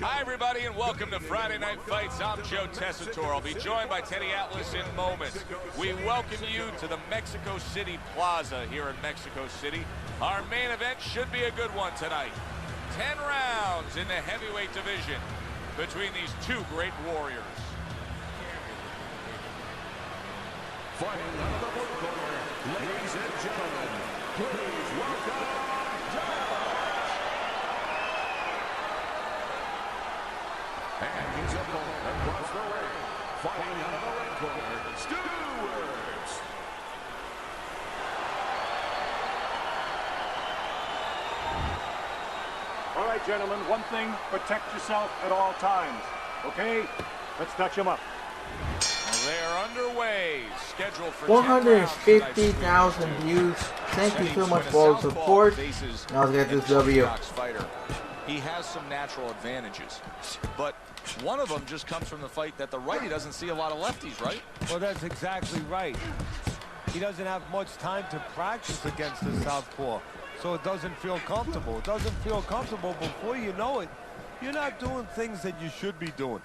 Hi, everybody, and welcome to Friday Night Fights. I'm Joe Tessitore. I'll be joined by Teddy Atlas in moments. We welcome you to the Mexico City Plaza here in Mexico City. Our main event should be a good one tonight. 10 rounds in the heavyweight division between these two great warriors. Fighting out of the blue corner, ladies and gentlemen, please welcome and his opponent across the ring, fighting out of the red corner, Stewart. All right, gentlemen, one thing, protect yourself at all times. Okay? Let's touch him up. They're underway. Scheduled for 150,000 views. Thank you so much for all the support. Now let's get this W. He has some natural advantages, but one of them just comes from the fight that the righty doesn't see a lot of lefties, right? Well, that's exactly right. He doesn't have much time to practice against the southpaw, so it doesn't feel comfortable. It doesn't feel comfortable. Before you know it, you're not doing things that you should be doing.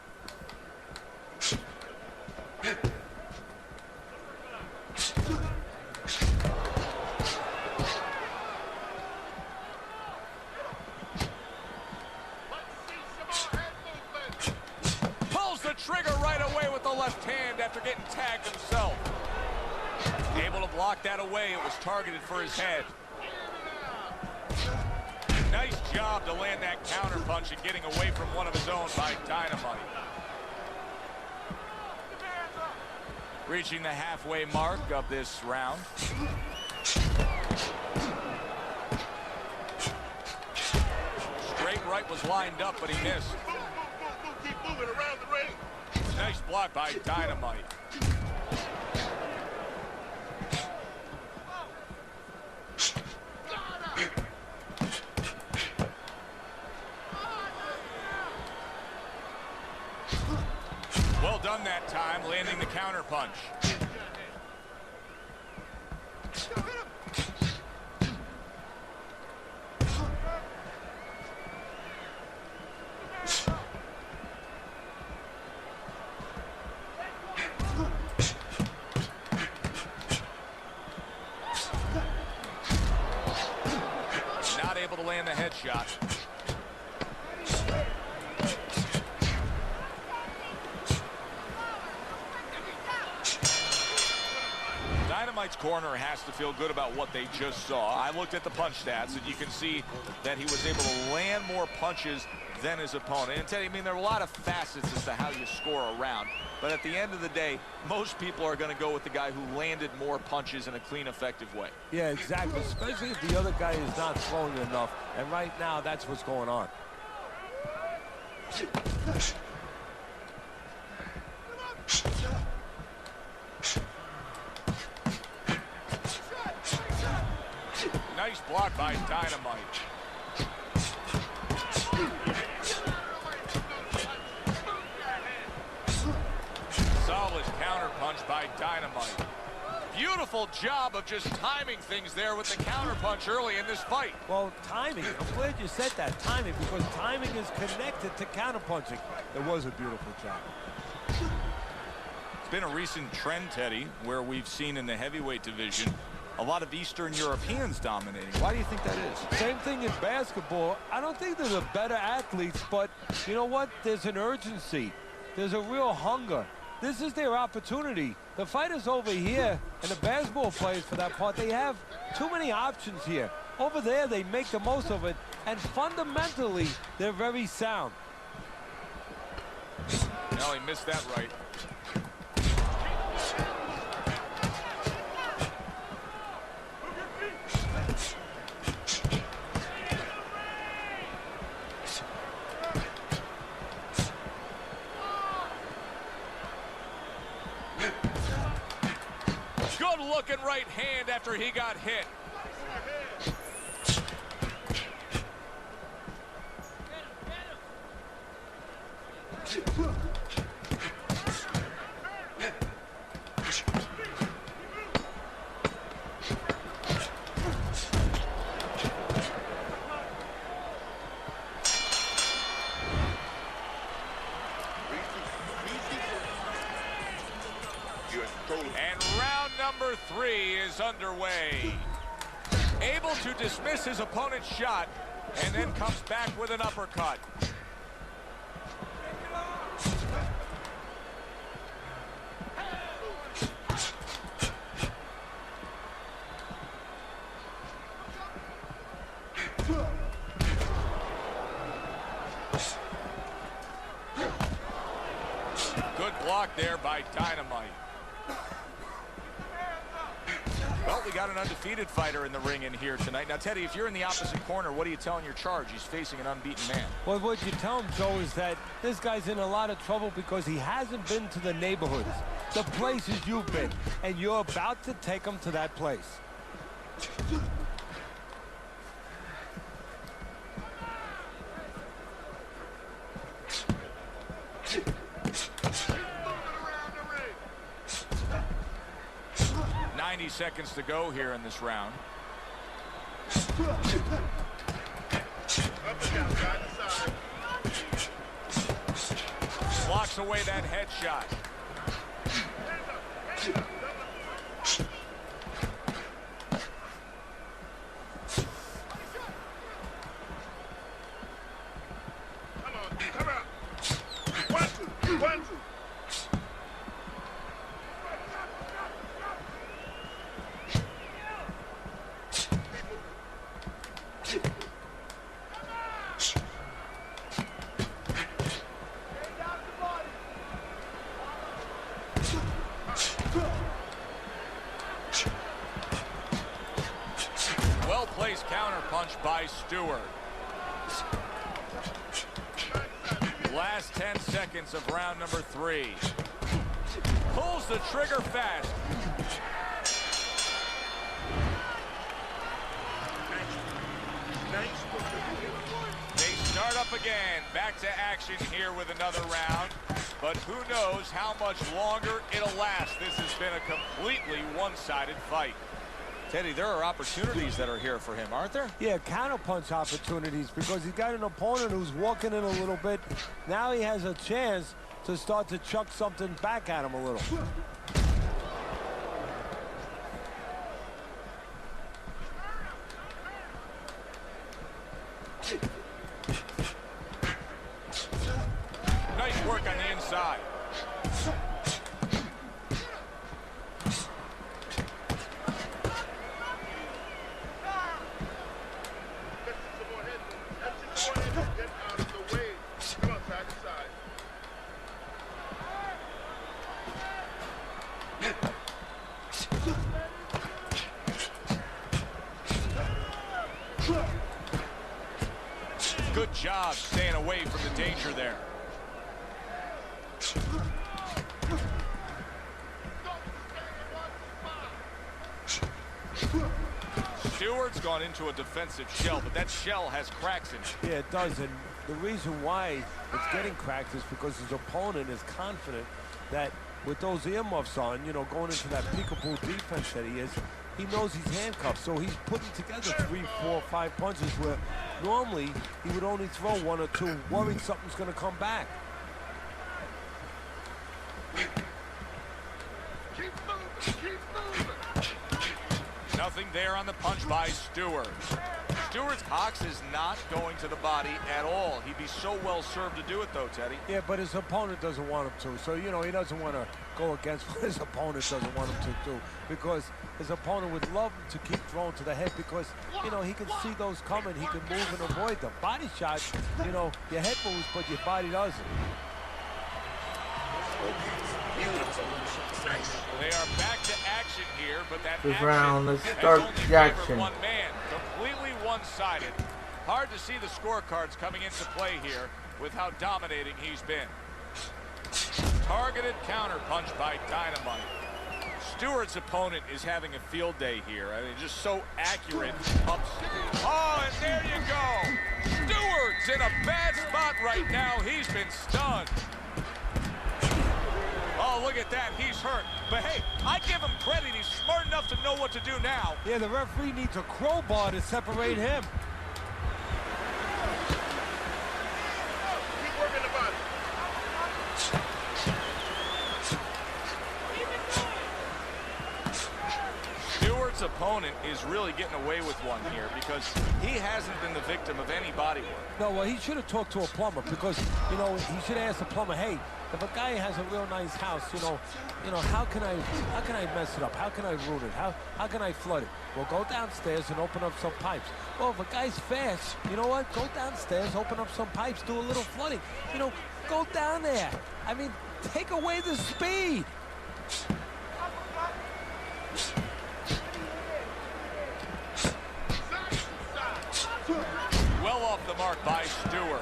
Pulls the trigger right away with the left hand after getting tagged himself. Able to block that away. It was targeted for his head. Nice job to land that counter punch and getting away from one of his own by Dynamite. Reaching the halfway mark of this round. Straight right was lined up, but he missed. Keep moving around the ring. Nice block by Dynamite. Well done that time, landing the counter punch. Not able to land the headshot. Dynamite's corner has to feel good about what they just saw. I looked at the punch stats, and you can see that he was able to land more punches than his opponent. And Teddy, I mean, there are a lot of facets as to how you score a round. But at the end of the day, most people are going to go with the guy who landed more punches in a clean, effective way. Yeah, exactly, especially if the other guy is not throwing enough. And right now, that's what's going on. Nice block by Dynamite. Solid counter punch by Dynamite. Beautiful job of just timing things there with the counter punch early in this fight. Well, timing. I'm glad you said that, timing, because timing is connected to counterpunching. It was a beautiful job. It's been a recent trend, Teddy, where we've seen in the heavyweight division a lot of Eastern Europeans dominating. Why do you think that is? Same thing in basketball. I don't think they're the better athletes, but you know what? There's an urgency. There's a real hunger. This is their opportunity. The fighters over here, and the basketball players for that part, they have too many options here. Over there, they make the most of it, and fundamentally, they're very sound. No, he missed that right. Good looking right hand after he got hit. And round number 3 is underway. Able to dismiss his opponent's shot and then comes back with an uppercut. Good block there by Dynamite. Well, we got an undefeated fighter in the ring in here tonight. Now, Teddy, if you're in the opposite corner, what are you telling your charge? He's facing an unbeaten man. Well, what you tell him, Joe, is that this guy's in a lot of trouble because he hasn't been to the neighborhoods, the places you've been, and you're about to take him to that place. Seconds to go here in this round. Blocks away that headshot. Come on. 1, 2, 1, 2. Well-placed counterpunch by Stewart. Last 10 seconds of round number 3. Pulls the trigger fast. They start up again. Back to action here with another round. But who knows how much longer it'll last. This has been a completely one-sided fight. Teddy, there are opportunities that are here for him, aren't there? Yeah, counterpunch opportunities because he's got an opponent who's walking in a little bit. Now he has a chance to start to chuck something back at him a little. Nice work on the inside. Good job staying away from the danger there. Stewart's gone into a defensive shell, but that shell has cracks in it. Yeah, it does, and the reason why it's getting cracked is because his opponent is confident that with those earmuffs on, you know, going into that peekaboo defense that he is, he knows he's handcuffed, so he's putting together 3, 4, 5 punches where normally he would only throw 1 or 2, worried something's going to come back. Keep moving. Nothing there on the punch by Stewart. Stewart's Cox is not going to the body at all. He'd be so well served to do it, though, Teddy. Yeah, but his opponent doesn't want him to. So, you know, he doesn't want to go against what his opponent doesn't want him to do. Because his opponent would love him to keep throwing to the head because, you know, he can see those coming. He can move and avoid them. Body shots, you know, your head moves, but your body doesn't. They are back to action here, but that This action round, let's has start only the favored action. one man. Completely one-sided. Hard to see the scorecards coming into play here with how dominating he's been. Targeted counterpunch by Dynamite. Stewart's opponent is having a field day here. I mean, just so accurate. Oh, and there you go. Stewart's in a bad spot right now. He's been stunned. Oh, look at that. He's hurt. But, hey, I give him credit. He's smart enough to know what to do now. Yeah, the referee needs a crowbar to separate him. Keep working the body. opponent is really getting away with one here because he hasn't been the victim of any body work. No, well, he should have talked to a plumber because, you know, he should have asked the plumber, hey, if a guy has a real nice house, you know, how can I mess it up? How can I ruin it? How can I flood it? Well, go downstairs and open up some pipes. Well, if a guy's fast, you know what? Go downstairs, open up some pipes, do a little flooding. You know, go down there. I mean, take away the speed. Well off the mark by Stewart.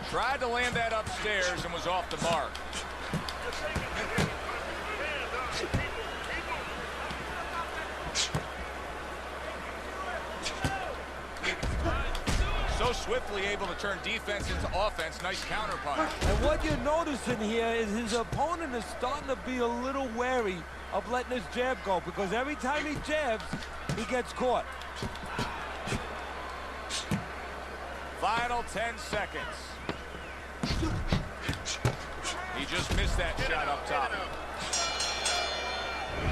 Tried to land that upstairs and was off the mark. So swiftly able to turn defense into offense. Nice counter punch. And what you're noticing here is his opponent is starting to be a little wary of letting his jab go because every time he jabs, he gets caught. Final 10 seconds. He just missed that shot up top.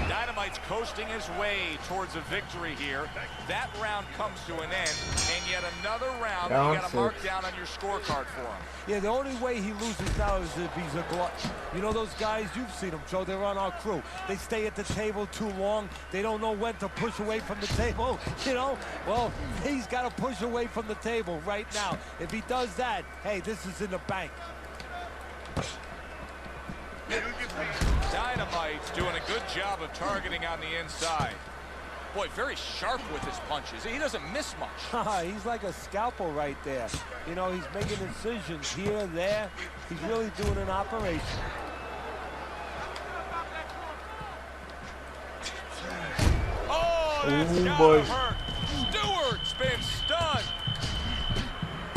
Dynamite's coasting his way towards a victory here. That round comes to an end, and yet another round that you got to mark down on your scorecard for him. Yeah, the only way he loses now is if he's a glutton. You know those guys, you've seen them, Joe, they're on our crew. They stay at the table too long. They don't know when to push away from the table, you know? Well, he's got to push away from the table right now. If he does that, hey, this is in the bank. Dynamite's doing a good job of targeting on the inside. Boy, very sharp with his punches. He doesn't miss much. He's like a scalpel right there. You know, he's making incisions here, there. He's really doing an operation. Oh, that's gotta hurt. Stewart's been stunned.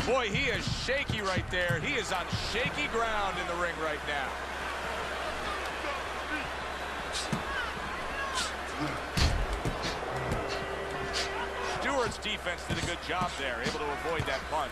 Boy, he is shaky right there. He is on shaky ground in the ring right now. Stewart's defense did a good job there, able to avoid that punch.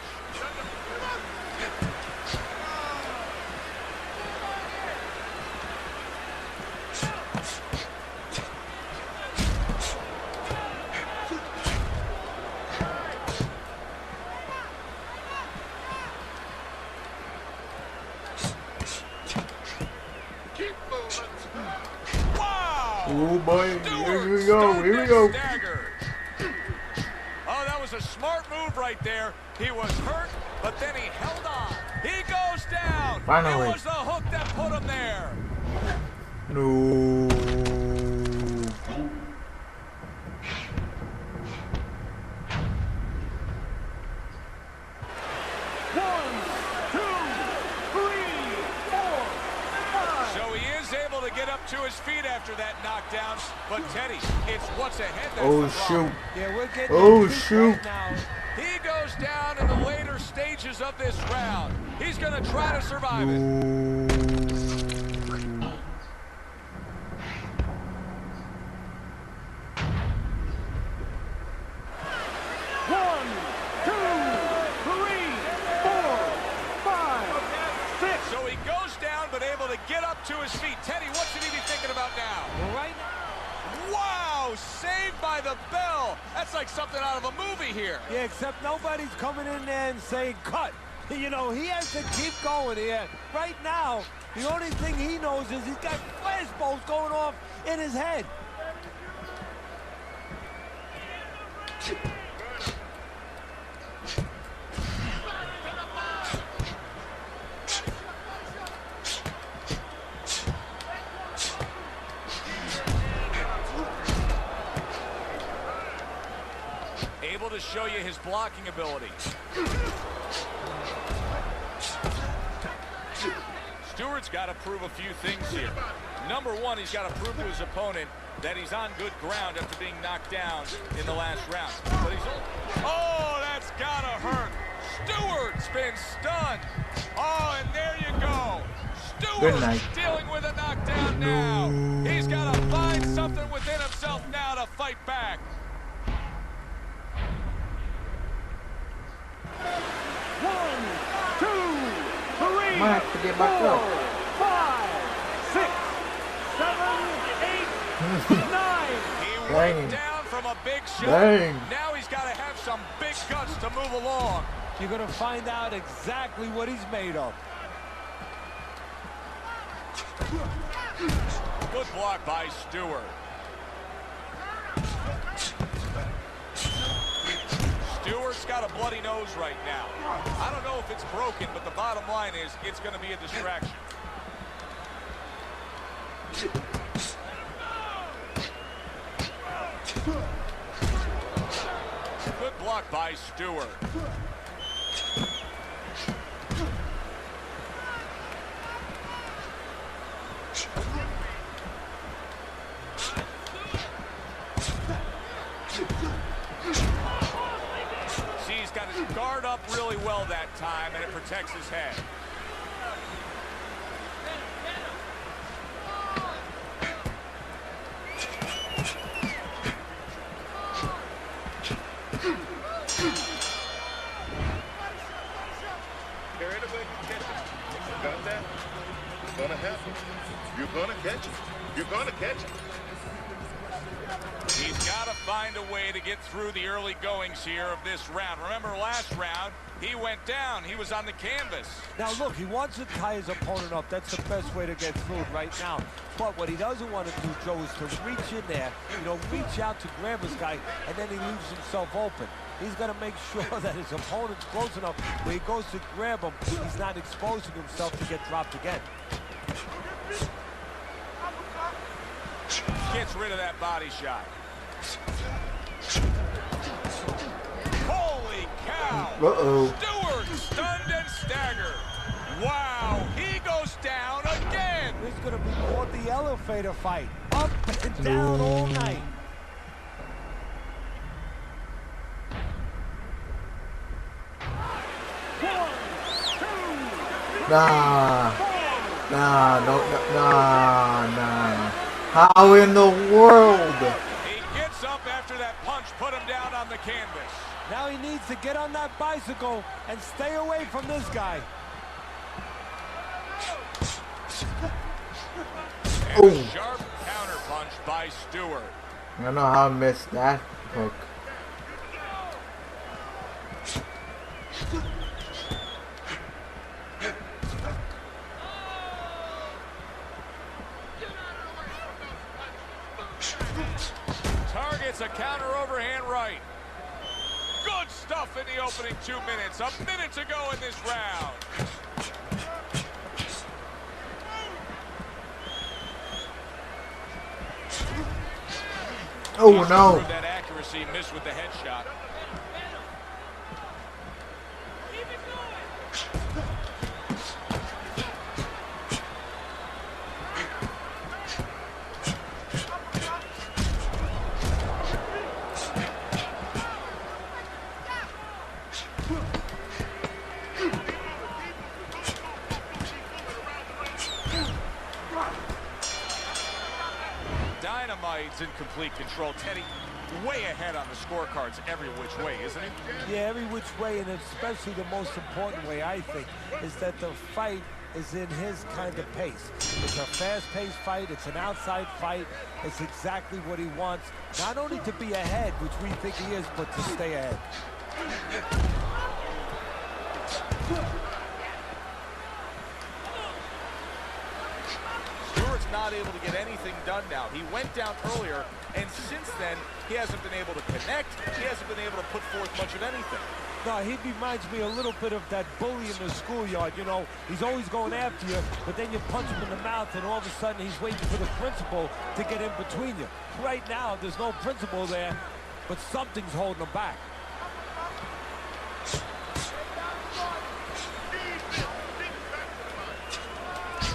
Wow! Oh boy, here we go, here we go. Oh, that was a smart move right there. He was hurt, but then he held on. He goes down. Finally. It was the hook that put him there. No. 1, 2, 3, 4, 5. So he is able to get up to his feet after that knockdown. But Teddy, it's what's ahead that's Oh the problem. shoot. Yeah, we're getting Oh shoot. right now. He goes down in the later stages of this round. He's going to try to survive it. So he goes down, but able to get up to his feet. Teddy, what should he be thinking about now? Well, right now. Wow, saved by the bell. That's like something out of a movie here. Yeah, except nobody's coming in there and saying cut. You know, he has to keep going here. Right now, the only thing he knows is he's got flashballs going off in his head. Able to show you his blocking ability. Stewart's got to prove a few things here. Number one, he's got to prove to his opponent that he's on good ground after being knocked down in the last round. But he's... Oh, that's got to hurt. Stewart's been stunned. Oh, and there you go. Stewart's dealing with a knockdown now. He's got to find something within himself now to fight back. 1, 2, 3, Might have to get back 4, up. 5, 6, 7, 8, He went down from a big shot. Dang. Now he's got to have some big guts to move along. You're going to find out exactly what he's made of. Good block by Stewart. Stewart's got a bloody nose right now. I don't know if it's broken, but the bottom line is it's going to be a distraction. Good block by Stewart. See, he's got his guard up really well that time, and it protects his head. Got that? It's gonna happen. You're gonna catch it. You're gonna catch it. He's got to find a way to get through the early goings here of this round. Remember last round, he went down. He was on the canvas. Now look, he wants to tie his opponent up. That's the best way to get through it right now. But what he doesn't want to do, Joe, is to reach in there, reach out to grab his guy, and then he leaves himself open. He's got to make sure that his opponent's close enough where he goes to grab him, he's not exposing himself to get dropped again. Gets rid of that body shot. Holy cow! Uh-oh. Stewart stunned and staggered. Wow, he goes down again. This is going to be more the elevator fight. Up and down all night. Nah. How in the world? He gets up after that punch put him down on the canvas. Now he needs to get on that bicycle and stay away from this guy. And a sharp counter punch by Stewart. I don't know how I missed that hook. Targets a counter overhand right. Good stuff in the opening 2 minutes. A minute to go in this round. Oh no. That accuracy missed with the headshot. Dynamite's in complete control. Teddy, way ahead on the scorecards every which way, isn't he? Yeah, every which way, and especially the most important way, I think, is that the fight is in his kind of pace. It's a fast-paced fight. It's an outside fight. It's exactly what he wants, not only to be ahead, which we think he is, but to stay ahead. Stewart's not able to get anything done now. He went down earlier, and since then, he hasn't been able to connect. He hasn't been able to put forth much of anything. No, he reminds me a little bit of that bully in the schoolyard. He's always going after you, but then you punch him in the mouth, and all of a sudden he's waiting for the principal to get in between you. Right now, there's no principal there, but something's holding him back.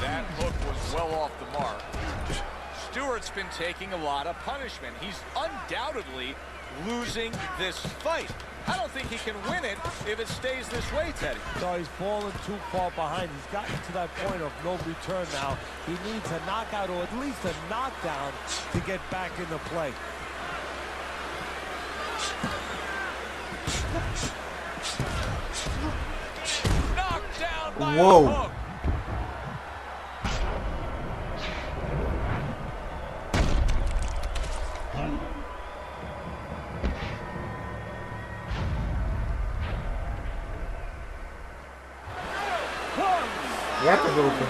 That hook was well off the mark. Stewart's been taking a lot of punishment. He's undoubtedly losing this fight. I don't think he can win it if it stays this way, Teddy. So he's fallen too far behind. He's gotten to that point of no return now. He needs a knockout or at least a knockdown to get back into play. Knocked down by Whoa. a hook. Yep, it's over.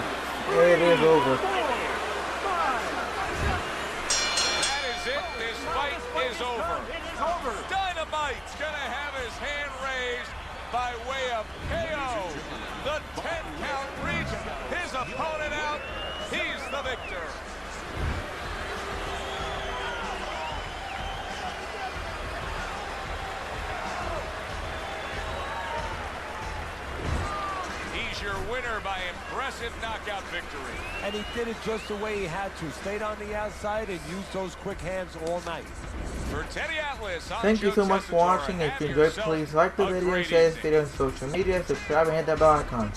It is over. That is it. This fight is over. Dynamite's gonna have his hand raised by way of KO. The 10 count reached. His opponent out. He's the victor. He's your winner by impressive knockout victory. And he did it just the way he had to. Stayed on the outside and used those quick hands all night. For Teddy Atlas, Thank you so much for watching. If you enjoyed, please like the video, share this video on social media, subscribe, and hit that bell icon.